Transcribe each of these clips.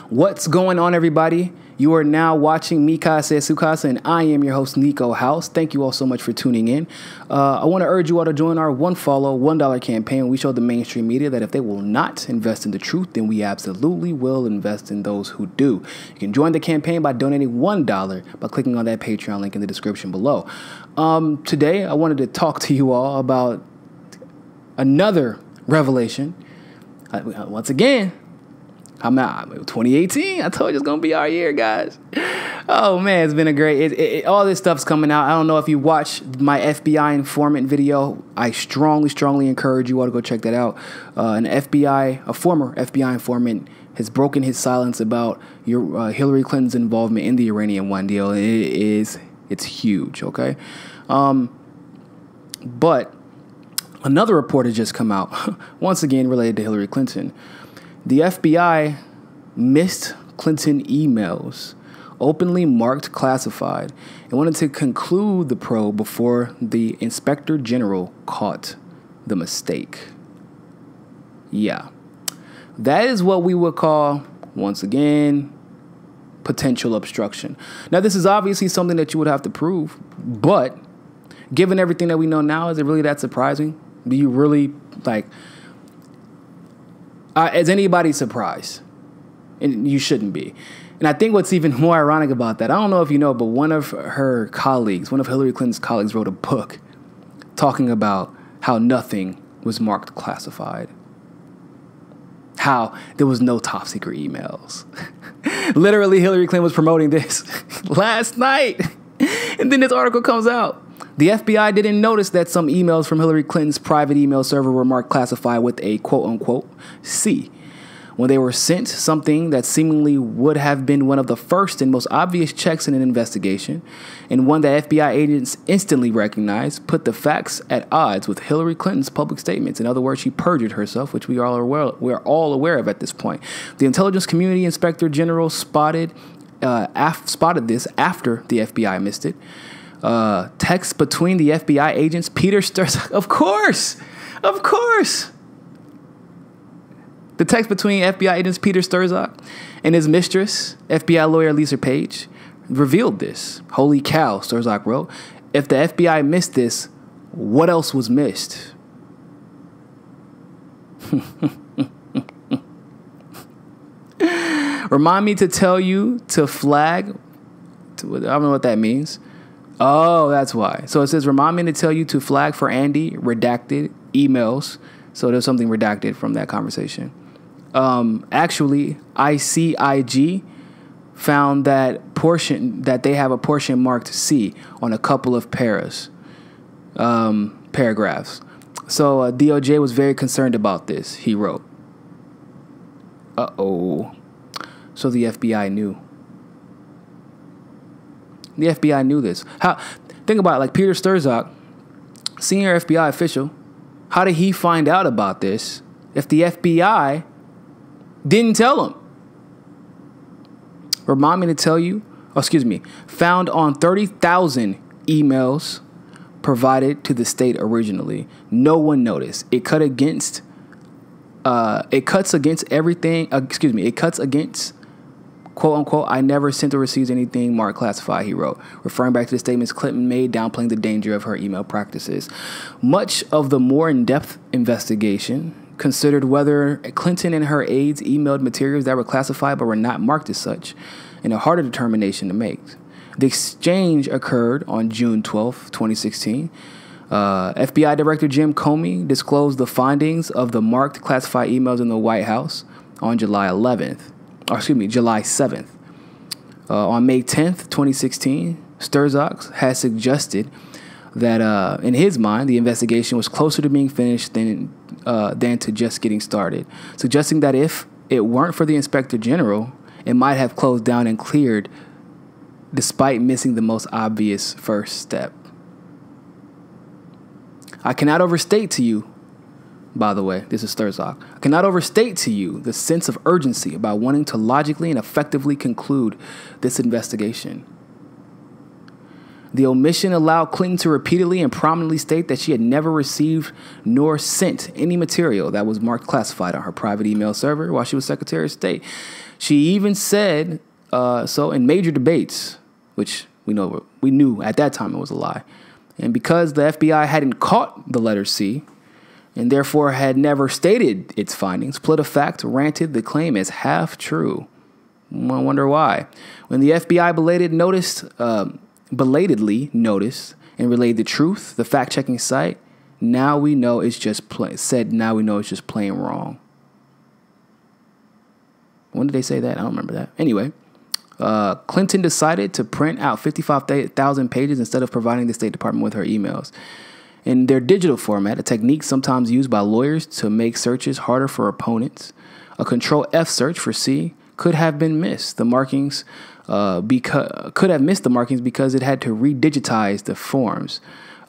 What's going on, everybody? You are now watching Mikasa Sukasa, and I am your host, Niko House. Thank you all so much for tuning in. I want to urge you all to join our one follow, $1 campaign. We show the mainstream media that if they will not invest in the truth, then we absolutely will invest in those who do. You can join the campaign by donating $1 by clicking on that Patreon link in the description below. Today, I wanted to talk to you all about another revelation. Once again, I'm out. 2018. I told you it's gonna be our year, guys. Oh man, it's been a great. All this stuff's coming out. I don't know if you watched my FBI informant video. I strongly encourage you all to go check that out. A former FBI informant, has broken his silence about Hillary Clinton's involvement in the Iranian One deal. It's huge. Okay, but another report has just come out, once again related to Hillary Clinton. The FBI missed Clinton emails, openly marked classified, and wanted to conclude the probe before the Inspector General caught the mistake. Yeah, that is what we would call, once again, potential obstruction. Now, this is obviously something that you would have to prove, but given everything that we know now, is it really that surprising? Do you really, is anybody surprised? And you shouldn't be. And I think what's even more ironic about that, I don't know if you know, but one of Hillary Clinton's colleagues wrote a book talking about how nothing was marked classified. How there was no top secret emails. Literally, Hillary Clinton was promoting this last night. And then this article comes out. The FBI didn't notice that some emails from Hillary Clinton's private email server were marked classified with a quote-unquote C when they were sent, something that seemingly would have been one of the first and most obvious checks in an investigation, and one that FBI agents instantly recognized, put the facts at odds with Hillary Clinton's public statements. In other words, she perjured herself, which we are all aware of at this point. The intelligence community inspector general spotted this after the FBI missed it. Text between the FBI agents, Peter Sturzock. Of course. The text between FBI agents Peter Sturzock and his mistress, FBI lawyer Lisa Page, revealed this. Holy cow, Sturzock wrote. If the FBI missed this, what else was missed? Remind me to tell you to flag. I don't know what that means. Oh, that's why. So it says, remind me to tell you to flag for Andy redacted emails. So there's something redacted from that conversation. Actually, ICIG found that they have a portion marked C on a couple of paragraphs. So DOJ was very concerned about this, he wrote. Uh-oh. So the FBI knew. The FBI knew this. Think about it, like Peter Sturzock, senior FBI official. How did he find out about this if the FBI didn't tell him? Remind me to tell you, found on 30,000 emails provided to the state originally. No one noticed. It cuts against quote unquote, I never sent or received anything marked classified, he wrote, referring back to the statements Clinton made downplaying the danger of her email practices. Much of the more in-depth investigation considered whether Clinton and her aides emailed materials that were classified but were not marked as such, and a harder determination to make. The exchange occurred on June 12, 2016. FBI Director Jim Comey disclosed the findings of the marked classified emails in the White House on July 7th. On May 10th, 2016, Sturzock has suggested that in his mind, the investigation was closer to being finished than to just getting started, suggesting that if it weren't for the Inspector General, it might have closed down and cleared despite missing the most obvious first step. I cannot overstate to you, by the way, this is Sturzock, I cannot overstate to you the sense of urgency about wanting to logically and effectively conclude this investigation. The omission allowed Clinton to repeatedly and prominently state that she had never received nor sent any material that was marked classified on her private email server while she was Secretary of State. She even said so in major debates, which we knew at that time it was a lie. And because the FBI hadn't caught the letter C and therefore had never stated its findings, PolitiFact ranted the claim as half true. I wonder why. When the FBI belatedly noticed and relayed the truth, the fact-checking site, now we know it's just plain wrong. When did they say that? I don't remember that. Anyway, Clinton decided to print out 55,000 pages instead of providing the State Department with her emails. In their digital format, a technique sometimes used by lawyers to make searches harder for opponents, a Control F search for C could have been missed. The markings could have missed the markings because it had to redigitize the forms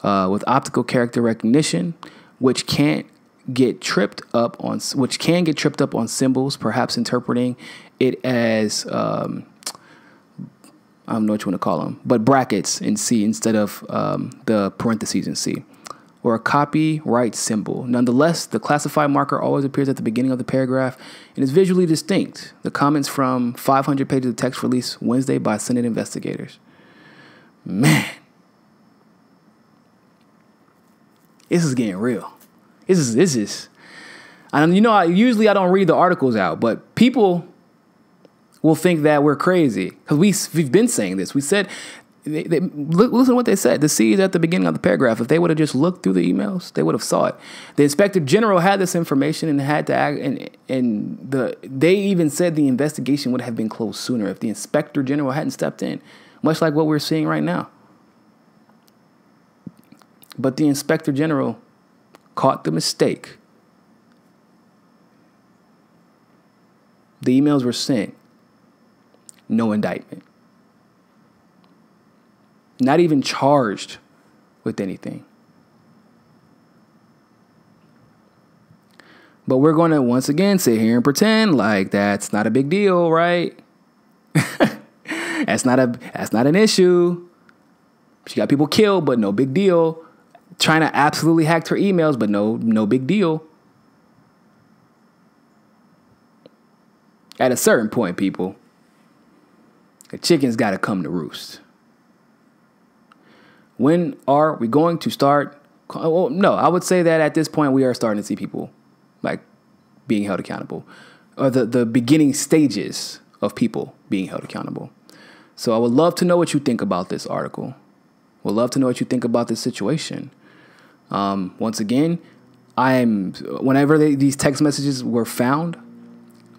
with optical character recognition, which can get tripped up on symbols, perhaps interpreting it as I don't know what you want to call them, but brackets in C instead of the parentheses in C, or a copyright symbol. Nonetheless, the classified marker always appears at the beginning of the paragraph and is visually distinct. The comments from 500 pages of text released Wednesday by Senate investigators. Man, this is getting real. This is. And usually I don't read the articles out, but people will think that we're crazy because we've been saying this. We said, listen to what they said. The C is at the beginning of the paragraph. If they would have just looked through the emails, they would have saw it. The Inspector General had this information and had to act, they even said the investigation would have been closed sooner if the Inspector General hadn't stepped in, much like what we're seeing right now. But the Inspector General caught the mistake. The emails were sent. No indictment. Not even charged with anything. But we're going to once again sit here and pretend like that's not a big deal, right? That's not an issue. She got people killed, but no big deal. China absolutely hacked her emails, but no big deal. At a certain point, people, the chicken's got to come to roost. When are we going to start? Well, no, I would say that at this point we are starting to see people like being held accountable, or the beginning stages of people being held accountable. So I would love to know what you think about this article. Would love to know what you think about this situation. Once again, whenever these text messages were found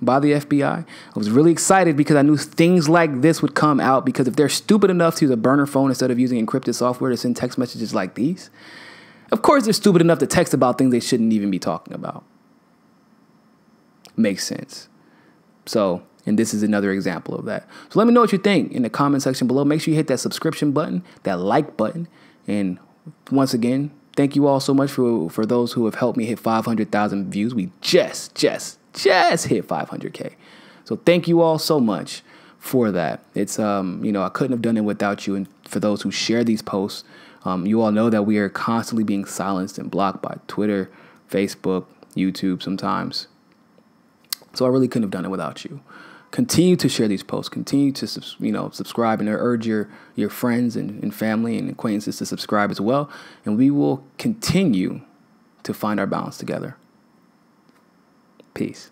by the FBI, I was really excited because I knew things like this would come out, because if they're stupid enough to use a burner phone instead of using encrypted software to send text messages like these, of course they're stupid enough to text about things they shouldn't even be talking about. Makes sense. So, and this is another example of that. So let me know what you think in the comment section below. Make sure you hit that subscription button, that like button. And once again, thank you all so much for those who have helped me hit 500,000 views. We just hit 500K. So thank you all so much for that. It's, I couldn't have done it without you. And for those who share these posts, you all know that we are constantly being silenced and blocked by Twitter, Facebook, YouTube sometimes. So I really couldn't have done it without you. Continue to share these posts. Continue to, subscribe, and urge your friends and family and acquaintances to subscribe as well. And we will continue to find our balance together. Peace.